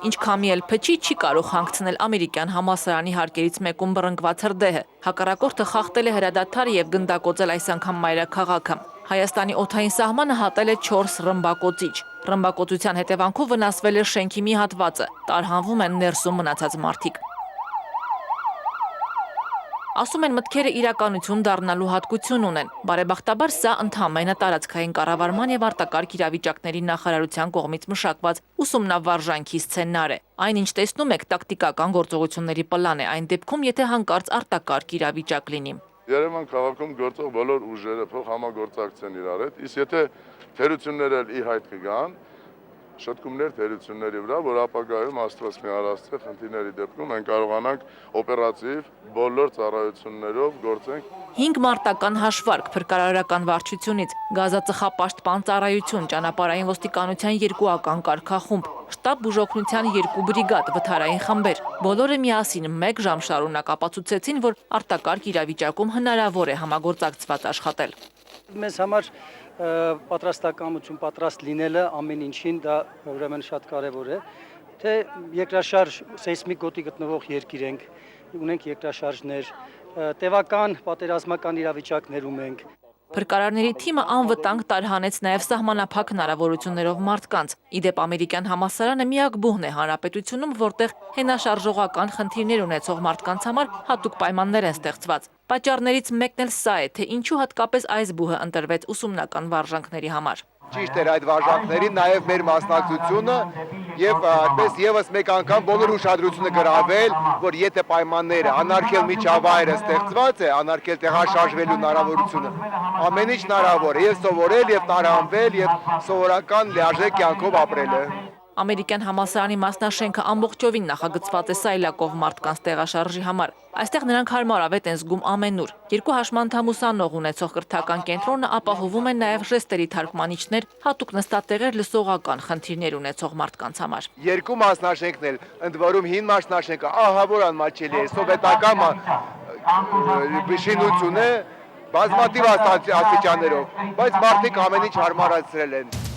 Ինչքան էլ փչի չի կարող հանգցնել ամերիկյան համալսարանի հարկերից մեկում բռնկված հրդեհը։ Հակառակորդը խախտել է հրադադարը եւ գնդակոծել այս անգամ մայրաքաղաքը։ Հայաստանի օդային սահմանը հատել է 4 ռմբակոծիչ։ Ռմբակոծության հետևանքով վնասվել է շենքի մի հատվածը, տարհանվում են ներսում մնացած մարդիկ։ Ասում են մտքերը իրականություն դառնալու հատկություն ունեն։ Բարեբախտաբար սա ընդհանրապես տարածքային կառավարման եւ արտակարգ իրավիճակների նախարարության կողմից մշակված ուսումնավարժանքի սցենար է։ Այնինչ տեսնում եք տակտիկական գործողությունների պլան է այն դեպքում, եթե հանկարծ արտակարգ իրավիճակ լինի։ Երևան քաղաքում գործող բոլոր ուժերը փող համագործակցեն իրար հետ, իսկ եթե թերությունները ի հայտ կգան, շտկումներ թերությունների վրա, որ ապագայում Աստված մի առաստղի խնդիրների դեպքում մենք կարողանանք օպերատիվ բոլոր ծառայություններով գործենք։ 5 մարտական հաշվարկ փրկարարական վարչությունից, գազածխապաշտպան ծառայություն, ճանապարհային ոստիկանության 2 կարգախումբ, շտաբ բուժօգնության 2 բրիգադ, վթարային խմբեր։ Բոլորը միասին 1 ժամ շարունակ ապացուցեցին, որ արտակարգ իրավիճակում հնարավոր է համագործակցված աշխատել։ Մեզ համար պատրաստակամություն, պատրաստ լինելը ամեն ինչին դա ուրեմն շատ կարևոր է, թե երկրաշարժ սեյսմիկ գոտի գտնվող երկիր ենք, ունենք երկրաշարժներ, տևական պատերազմական իրավիճակներում ենք։ Փրկարարների թիմը անվտանգ տարհանեց նաև սահմանափակ հնարավորություններով մարդկանց։ Իդեպ ամերիկյան համալսարանը միակ բուհն է հանրապետությունում, որտեղ հենաշարժողական խնդիրներ ունեցող մարդկանց համար հատուկ պայմաններ են ստեղծված։ Պատճառներից մեկն էլ սա է, թե ինչու հատկապես այս բուհը ընտրվեց ուսումնական վարժանքների համար։ Ճիշտ էր այդ վարժանքներին նաև մեր մասնակցությունը եւ այդպես եւս մեկ անգամ բոլոր ուշադրությունը գրավել, որ եթե պայմանները անարգել միջավայրը ստեղծված է, անարգել տեղաշարժվելու հնարավորությունը, ամեն ինչ հնարավոր է եւ սովորել եւ տարանվել եւ սովորական լիարժեք կյանքով ապրելը։ Ամերիկյան համալսարանի մասնաշենքը ամբողջովին նախագծված է սայլակով մարդկանց տեղաշարժի համար։ Այստեղ նրանք հարմարավետ են զգում ամենուր։ 2 հաշմանդամ ուսանող ունեցող կրթական կենտրոնը ապահովում է նաև ժեստերի թարգմանիչներ, հատուկ նստատեղեր լսողական խնդիրներ ունեցող մարդկանց համար։ 2 մասնաշենքներ, ընդ որում հին մասնաշենքը ահավոր անմաչելի է, սովետական շինություն է, բազմաթիվ աստիճաններով, բայց մարդիկ ամեն ինչ հարմարացրել են։